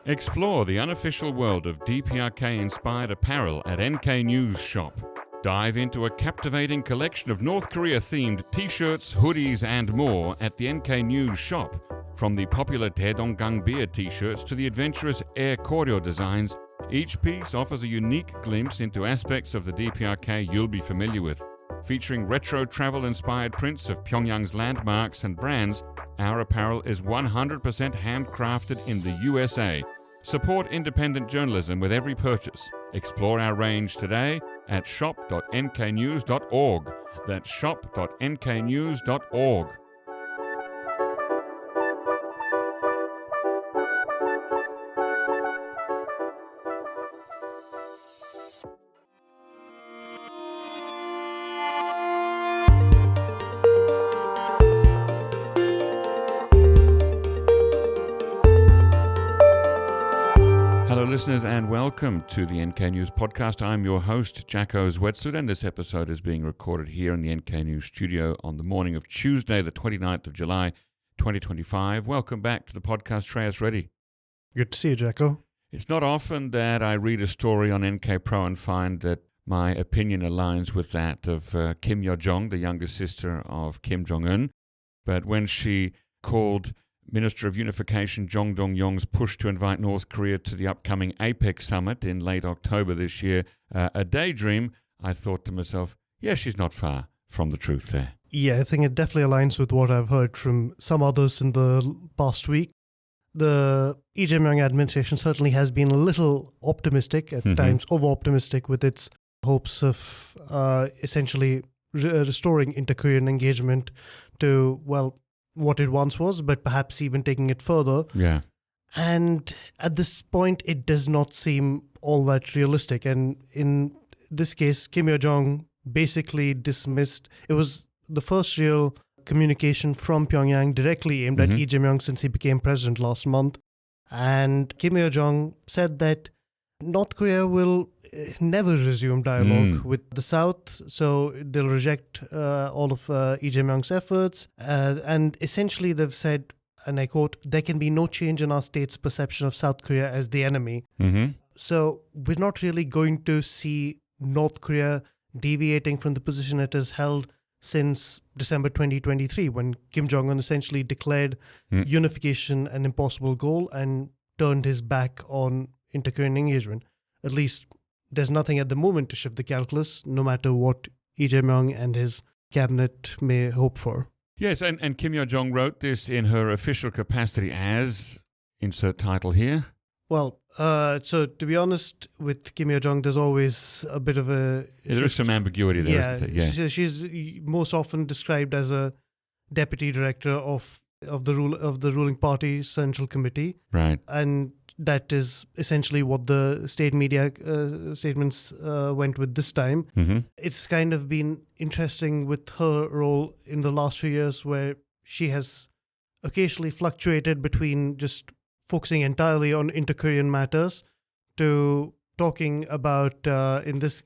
Explore the unofficial world of DPRK-inspired apparel at NK News Shop. Dive into a captivating collection of North Korea-themed t-shirts, hoodies and more at the NK News Shop. From the popular Daedonggang beer t-shirts to the adventurous Air Koryo designs, each piece offers a unique glimpse into aspects of the DPRK you'll be familiar with. Featuring retro travel-inspired prints of Pyongyang's landmarks and brands, our apparel is 100% handcrafted in the USA. Support independent journalism with every purchase. Explore our range today at shop.nknews.org. That's shop.nknews.org. Hello listeners and welcome to the NK News podcast. I'm your host, Jacco Zwetsloot, and this episode is being recorded here in the NK News studio on the morning of Tuesday, the 29th of July, 2025. Welcome back to the podcast, Shreyas Reddy. Good to see you, Jacco. It's not often that I read a story on NK Pro and find that my opinion aligns with that of Kim Yo Jong, the younger sister of Kim Jong-un. But when she called Minister of Unification Jong Dong-yong's push to invite North Korea to the upcoming APEC summit in late October this year a daydream, I thought to myself, yeah, she's not far from the truth there. Yeah, I think it definitely aligns with what I've heard from some others in the past week. The Lee Jae-myung administration certainly has been a little optimistic, at times over-optimistic, with its hopes of essentially restoring inter-Korean engagement to, well, what it once was, but perhaps even taking it further. Yeah. And at this point, it does not seem all that realistic. And in this case, Kim Yo Jong basically dismissed. It was the first real communication from Pyongyang directly aimed at Lee Jae-myung since he became president last month. And Kim Yo Jong said that North Korea will never resume dialogue with the South, so they'll reject all of Lee Jae-myung's efforts. And essentially they've said, and I quote, "There can be no change in our state's perception of South Korea as the enemy." So we're not really going to see North Korea deviating from the position it has held since December 2023, when Kim Jong-un essentially declared unification an impossible goal and turned his back on inter-Korean engagement. At least there's nothing at the moment to shift the calculus, no matter what Lee Jae-myung and his cabinet may hope for. Yes, and Kim Yo Jong wrote this in her official capacity as, insert title here. Well, so to be honest, with Kim Yo Jong, there's always a bit of a... There is some ambiguity there, isn't there? Yeah. She's most often described as a deputy director of the ruling party Central Committee. Right. And that is essentially what the state media statements went with this time. It's kind of been interesting with her role in the last few years, where she has occasionally fluctuated between just focusing entirely on inter-Korean matters to talking about, as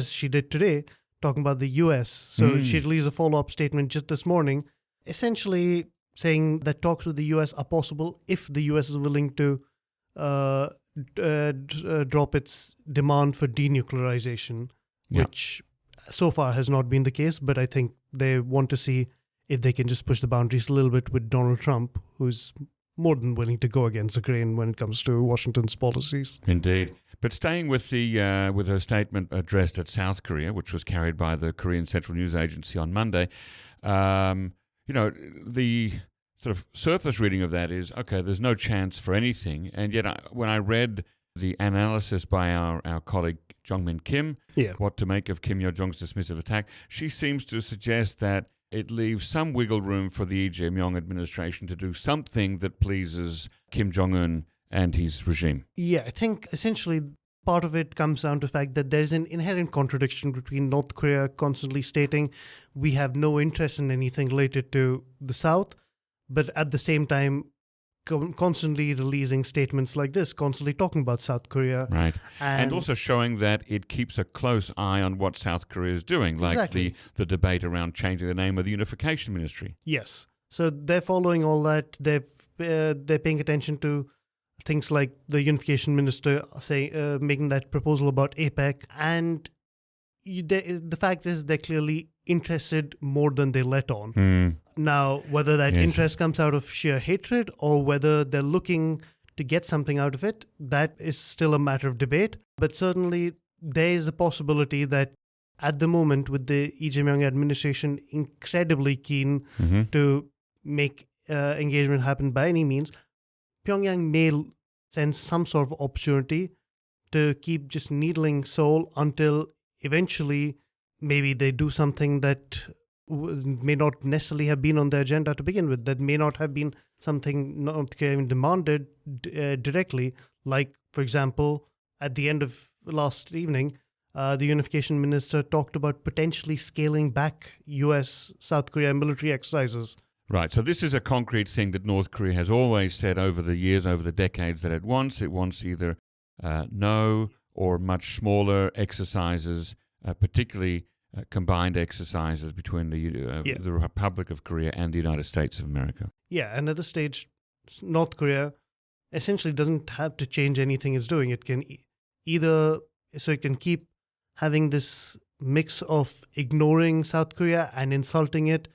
she did today, talking about the US. So she released a follow-up statement just this morning, essentially saying that talks with the US are possible if the US is willing to drop its demand for denuclearization, which so far has not been the case. But I think they want to see if they can just push the boundaries a little bit with Donald Trump, who's more than willing to go against the grain when it comes to Washington's policies. Indeed. But staying with the with her statement addressed at South Korea, which was carried by the Korean Central News Agency on Monday, the sort of surface reading of that is, okay, there's no chance for anything. And yet when I read the analysis by our colleague Jongmin Kim, what to make of Kim Yo Jong's dismissive attack, she seems to suggest that it leaves some wiggle room for the Lee Jae-myung administration to do something that pleases Kim Jong-un and his regime. Yeah, I think essentially part of it comes down to the fact that there's an inherent contradiction between North Korea constantly stating we have no interest in anything related to the South, but at the same time constantly releasing statements like this, constantly talking about South Korea. Right. And also showing that it keeps a close eye on what South Korea is doing, like the debate around changing the name of the Unification Ministry. Yes. So they're following all that. They're paying attention to things like the unification minister making that proposal about APEC. And the fact is they're clearly interested more than they let on. Now, whether that interest comes out of sheer hatred or whether they're looking to get something out of it, that is still a matter of debate. But certainly there is a possibility that at the moment, with the Lee Jae-myung administration incredibly keen to make engagement happen by any means, Pyongyang may sense some sort of opportunity to keep just needling Seoul until eventually maybe they do something that may not necessarily have been on the agenda to begin with, that may not have been something not even demanded directly. Like, for example, at the end of last evening, the unification minister talked about potentially scaling back US-South Korea military exercises. Right, so this is a concrete thing that North Korea has always said over the years, over the decades that it wants. It wants either no or much smaller exercises, particularly combined exercises between the Republic of Korea and the United States of America. Yeah, and at this stage, North Korea essentially doesn't have to change anything it's doing. It can it can keep having this mix of ignoring South Korea and insulting it.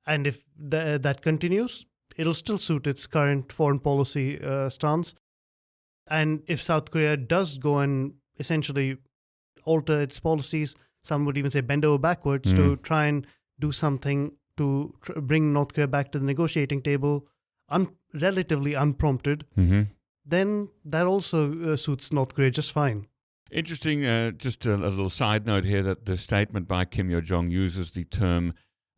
And if that continues, it'll still suit its current foreign policy stance. And if South Korea does go and essentially alter its policies, some would even say bend over backwards to try and do something to bring North Korea back to the negotiating table relatively unprompted, then that also suits North Korea just fine. Interesting, just a little side note here that the statement by Kim Yo Jong uses the term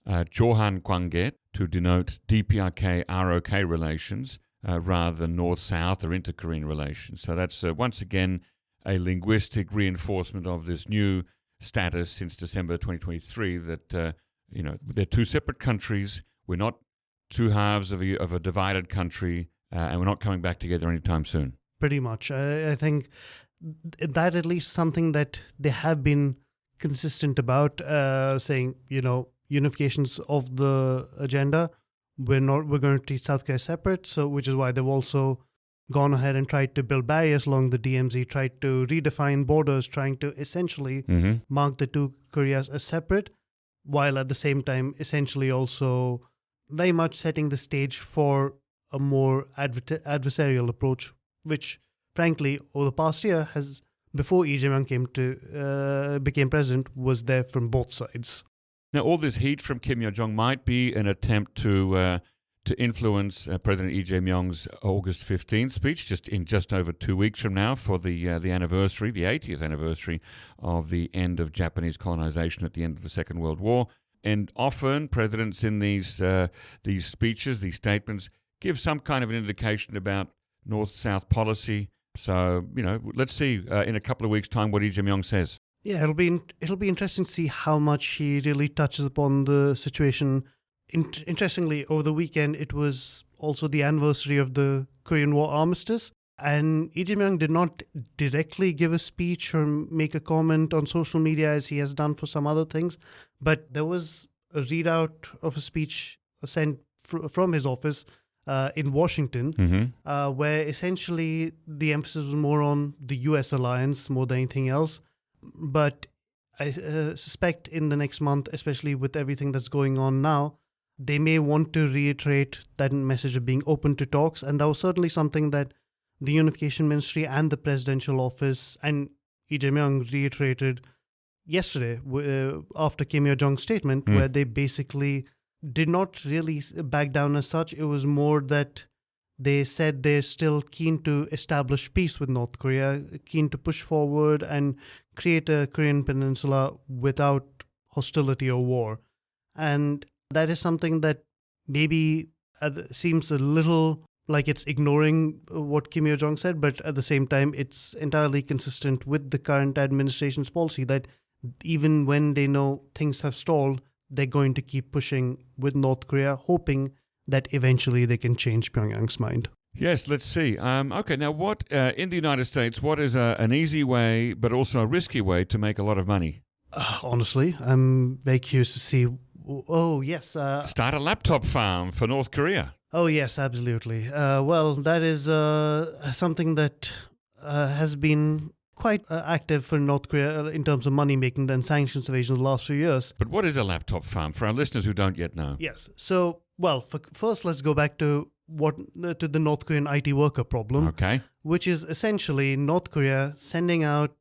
Johan Kwange to denote DPRK ROK relations rather than North-South or inter-Korean relations. So that's once again a linguistic reinforcement of this new status since December 2023 that they're two separate countries. We're not two halves of a divided country, and we're not coming back together anytime soon. Pretty much. I think that at least something that they have been consistent about, saying, unifications of the agenda. We're going to treat South Korea separate, so which is why they've also gone ahead and tried to build barriers along the DMZ, tried to redefine borders, trying to essentially mark the two Koreas as separate, while at the same time essentially also very much setting the stage for a more adversarial approach, which frankly over the past year has, before Lee Jae-myung became president, was there from both sides. Now, all this heat from Kim Yo Jong might be an attempt to influence President Lee Jae-myung's August 15th speech, just over 2 weeks from now, for the anniversary, the 80th anniversary of the end of Japanese colonization at the end of the Second World War. And often, presidents in these speeches, these statements, give some kind of an indication about North-South policy. So, let's see in a couple of weeks' time what Lee Jae-myung says. Yeah, it'll be interesting to see how much he really touches upon the situation. Interestingly, over the weekend, it was also the anniversary of the Korean War armistice, and Lee Jae-myung did not directly give a speech or make a comment on social media as he has done for some other things, but there was a readout of a speech sent from his office in Washington, where essentially the emphasis was more on the US alliance more than anything else. But I suspect in the next month, especially with everything that's going on now, they may want to reiterate that message of being open to talks. And that was certainly something that the Unification Ministry and the Presidential Office and Lee Jae-myung reiterated yesterday after Kim Yo Jong's statement, where they basically did not really back down as such. It was more that they said they're still keen to establish peace with North Korea, keen to push forward and create a Korean peninsula without hostility or war. And that is something that maybe seems a little like it's ignoring what Kim Yo Jong said, but at the same time, it's entirely consistent with the current administration's policy that even when they know things have stalled, they're going to keep pushing with North Korea, hoping that eventually they can change Pyongyang's mind. Yes, let's see. Okay, now what in the United States, what is an easy way, but also a risky way to make a lot of money? Honestly, I'm very curious to see Oh, yes. Start a laptop farm for North Korea. Oh, yes, absolutely. Well, that is something that has been quite active for North Korea in terms of money making and sanctions evasion in the last few years. But what is a laptop farm for our listeners who don't yet know? Yes. So, well, first let's go back to the North Korean IT worker problem, Okay. which is essentially North Korea sending out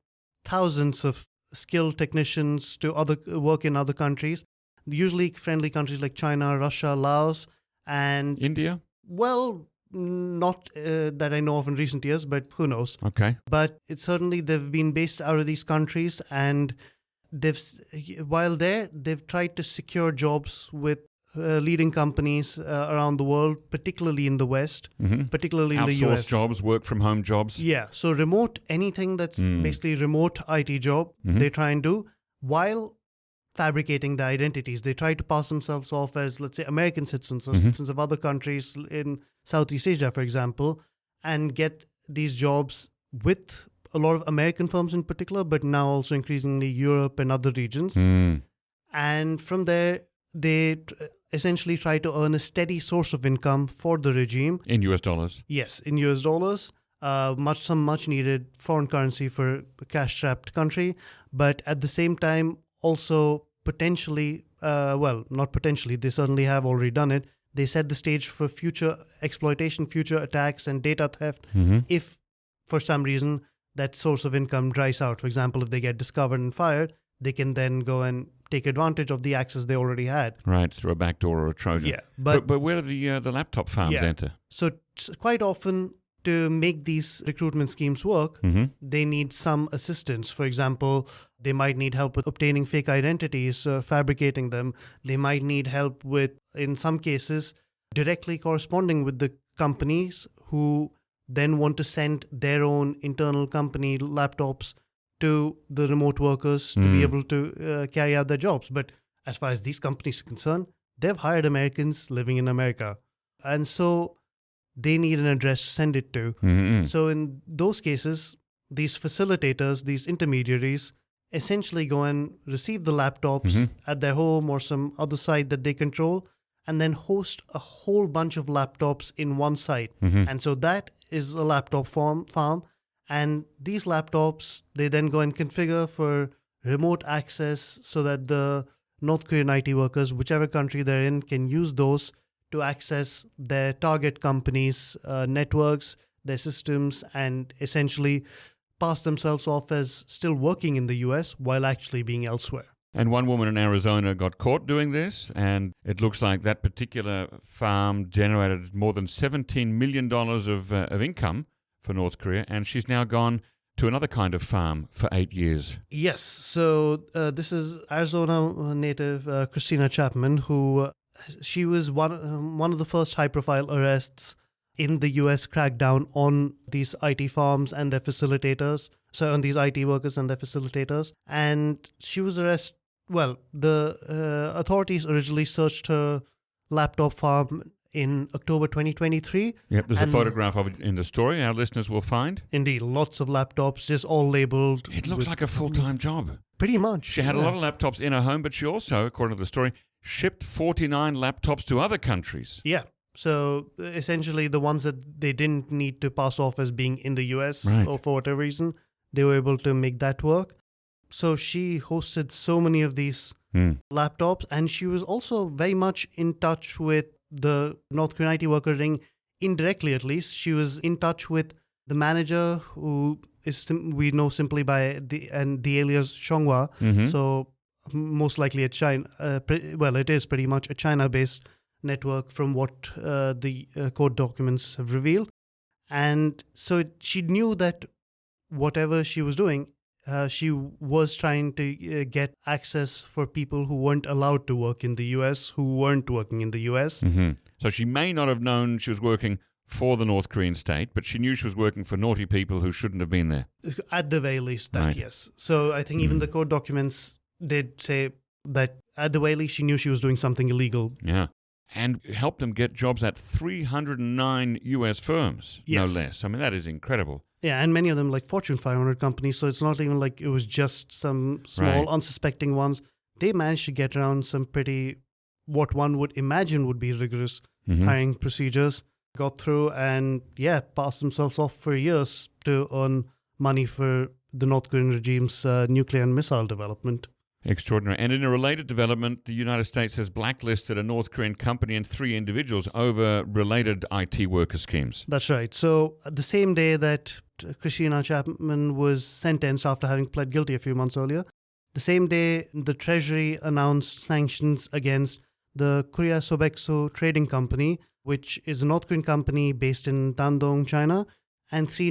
thousands of skilled technicians to work in other countries, usually friendly countries like China, Russia, Laos, and India? well, not that I know of in recent years, but who knows? Okay. But it's certainly they've been based out of these countries, and while there, they've tried to secure jobs with leading companies around the world, particularly in the West, particularly in the US. Outsourced jobs, work from home jobs. Yeah, so anything that's basically remote IT job, they try and do while fabricating the identities. They try to pass themselves off as, let's say, American citizens or citizens of other countries in Southeast Asia, for example, and get these jobs with a lot of American firms in particular, but now also increasingly Europe and other regions. And from there, they essentially try to earn a steady source of income for the regime. In US dollars? Yes, in US dollars. Some much needed foreign currency for a cash-strapped country, but at the same time, also potentially, not potentially, they certainly have already done it. They set the stage for future exploitation, future attacks, and data theft if, for some reason, that source of income dries out. For example, if they get discovered and fired, they can then go and take advantage of the access they already had. Right, through a backdoor or a Trojan. Yeah, but where do the laptop farms enter? So quite often, to make these recruitment schemes work, they need some assistance. For example, they might need help with obtaining fake identities, fabricating them. They might need help with, in some cases, directly corresponding with the companies who then want to send their own internal company laptops to the remote workers to be able to carry out their jobs. But as far as these companies are concerned, they've hired Americans living in America. And so they need an address to send it to. So in those cases, these facilitators, these intermediaries, essentially go and receive the laptops at their home or some other site that they control, and then host a whole bunch of laptops in one site. And so that is a laptop farm. And these laptops, they then go and configure for remote access so that the North Korean IT workers, whichever country they're in, can use those to access their target companies' networks, their systems, and essentially pass themselves off as still working in the US while actually being elsewhere. And one woman in Arizona got caught doing this, and it looks like that particular farm generated more than $17 million of income for North Korea, and she's now gone to another kind of farm for 8 years. Yes, so this is Arizona native Christina Chapman, who she was one of the first high-profile arrests in the U.S. crackdown on these IT farms and their facilitators, so on these IT workers and their facilitators. And she was arrested. Well, the authorities originally searched her laptop farm in October 2023. Yep, there's a photograph of it in the story our listeners will find. Indeed, lots of laptops, just all labeled. It looks like a full-time job. Pretty much. She had a lot of laptops in her home, but she also, according to the story, shipped 49 laptops to other countries. Yeah. So essentially the ones that they didn't need to pass off as being in the US or for whatever reason, they were able to make that work. So she hosted so many of these laptops, and she was also very much in touch with the North Korean IT worker ring, indirectly at least. She was in touch with the manager, who is we know simply by the alias Shonghua. So most likely a China. It is pretty much a China-based network from what the court documents have revealed. And so she knew that whatever she was doing, she was trying to get access for people who weren't allowed to work in the US, who weren't working in the US. So she may not have known she was working for the North Korean state, but she knew she was working for naughty people who shouldn't have been there. At the very least, that, yes. So I think even the court documents did say that at the very least she knew she was doing something illegal. Yeah. And helped them get jobs at 309 US firms, no less. I mean, that is incredible. Yeah, and many of them like Fortune 500 companies, so it's not even like it was just some small unsuspecting ones. They managed to get around some pretty what one would imagine would be rigorous hiring procedures, got through and, passed themselves off for years to earn money for the North Korean regime's nuclear and missile development. Extraordinary. And in a related development, the United States has blacklisted a North Korean company and 3 individuals over related IT worker schemes. That's right. So the same day that Christina Chapman was sentenced after having pled guilty a few months earlier, the same day the Treasury announced sanctions against the Korea Sobexo Trading Company, which is a North Korean company based in Dandong, China, and 3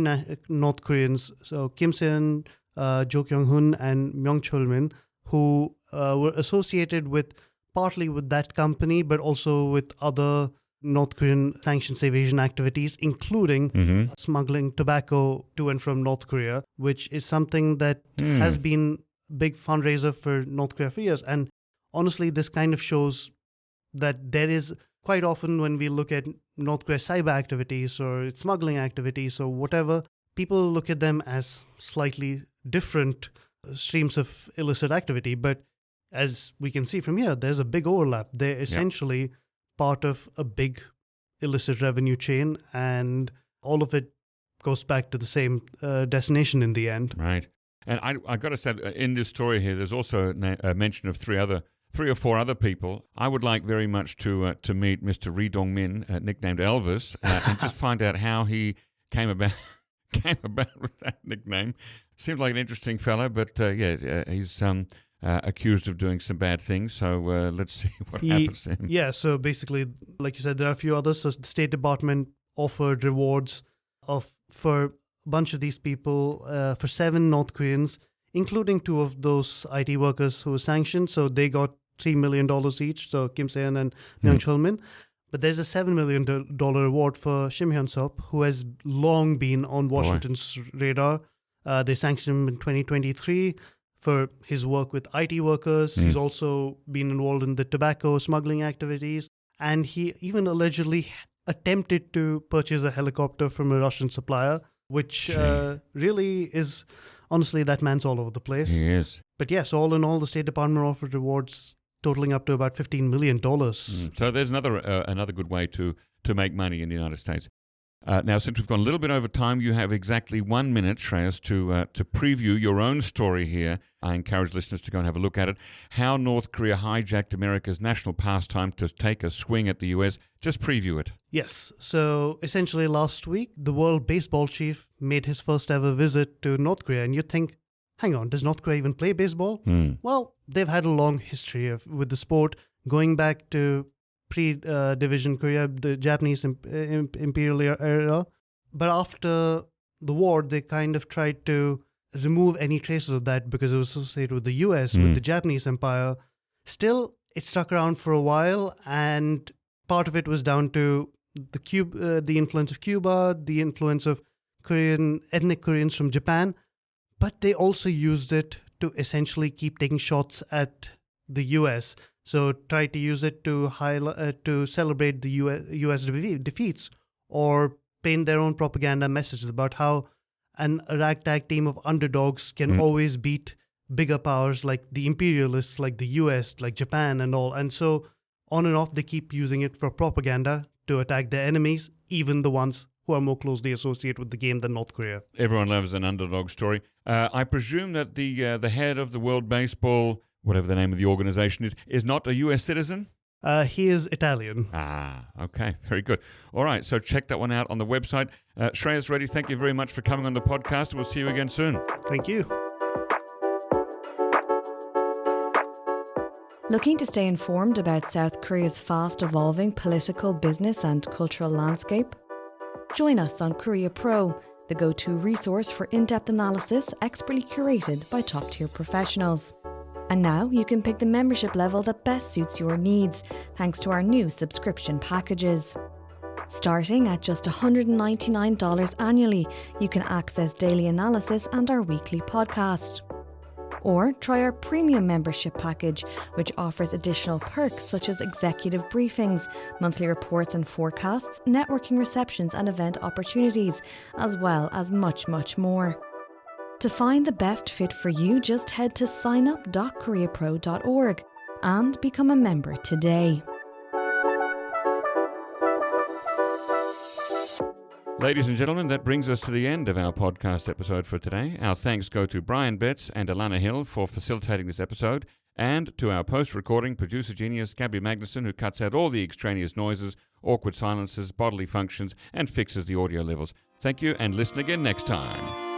North Koreans, so Kim Se-eun, Jo Kyung-hun, and Myung Chul-min, who were associated partly with that company, but also with other North Korean sanctions evasion activities, including smuggling tobacco to and from North Korea, which is something that has been a big fundraiser for North Korea for years. And honestly, this kind of shows that there is quite often when we look at North Korea's cyber activities or its smuggling activities or whatever, people look at them as slightly different streams of illicit activity. But as we can see from here, there's a big overlap. They're essentially part of a big illicit revenue chain, and all of it goes back to the same destination in the end. Right. And I got to say, in this story here, there's also a mention of 3 or 4 other people. I would like very much to meet Mr. Ri Dong-min, nicknamed Elvis, and just find out how he came about with that nickname. Seems like an interesting fellow, but he's accused of doing some bad things. So let's see what happens to him. Yeah, so basically, like you said, there are a few others. So the State Department offered rewards for a bunch of these people, for 7 North Koreans, including 2 of those IT workers who were sanctioned. So they got $3 million each, so Kim Se-eun and Myung Chul-min. But there's a $7 million reward for Shim Hyun-sop, who has long been on Washington's radar. They sanctioned him in 2023 for his work with IT workers. He's also been involved in the tobacco smuggling activities. And he even allegedly attempted to purchase a helicopter from a Russian supplier, which really is, honestly, that man's all over the place. He is. But yes, all in all, the State Department offered rewards totaling up to about $15 million. So there's another good way to make money in the United States. Now, since we've gone a little bit over time, you have exactly 1 minute, Shreyas, to preview your own story here. I encourage listeners to go and have a look at it. How North Korea hijacked America's national pastime to take a swing at the US. Just preview it. Yes. So essentially last week, the world baseball chief made his first ever visit to North Korea. And you'd think, hang on, does North Korea even play baseball? Well, they've had a long history with the sport, going back to pre-division Korea, the Japanese imperial era. But after the war, they kind of tried to remove any traces of that because it was associated with the US, with the Japanese empire. Still, it stuck around for a while, and part of it was down to the influence of Cuba, the influence of ethnic Koreans from Japan, but they also used it to essentially keep taking shots at the US. So try to use it to celebrate the US defeats, or paint their own propaganda messages about how a ragtag team of underdogs can always beat bigger powers like the imperialists, like the US, like Japan and all. And so on and off, they keep using it for propaganda to attack their enemies, even the ones who are more closely associated with the game than North Korea. Everyone loves an underdog story. I presume that the head of the World Baseball, whatever the name of the organization is not a US citizen? He is Italian. Okay. Very good. All right, so check that one out on the website. Shreyas Reddy, thank you very much for coming on the podcast. We'll see you again soon. Thank you. Looking to stay informed about South Korea's fast-evolving political, business and cultural landscape? Join us on Korea Pro, the go-to resource for in-depth analysis expertly curated by top-tier professionals. And now you can pick the membership level that best suits your needs, thanks to our new subscription packages. Starting at just $199 annually, you can access daily analysis and our weekly podcast. Or try our premium membership package, which offers additional perks such as executive briefings, monthly reports and forecasts, networking receptions and event opportunities, as well as much, much more. To find the best fit for you, just head to signup.koreapro.org and become a member today. Ladies and gentlemen, that brings us to the end of our podcast episode for today. Our thanks go to Brian Betts and Alana Hill for facilitating this episode, and to our post-recording producer genius Gabby Magnuson, who cuts out all the extraneous noises, awkward silences, bodily functions, and fixes the audio levels. Thank you, and listen again next time.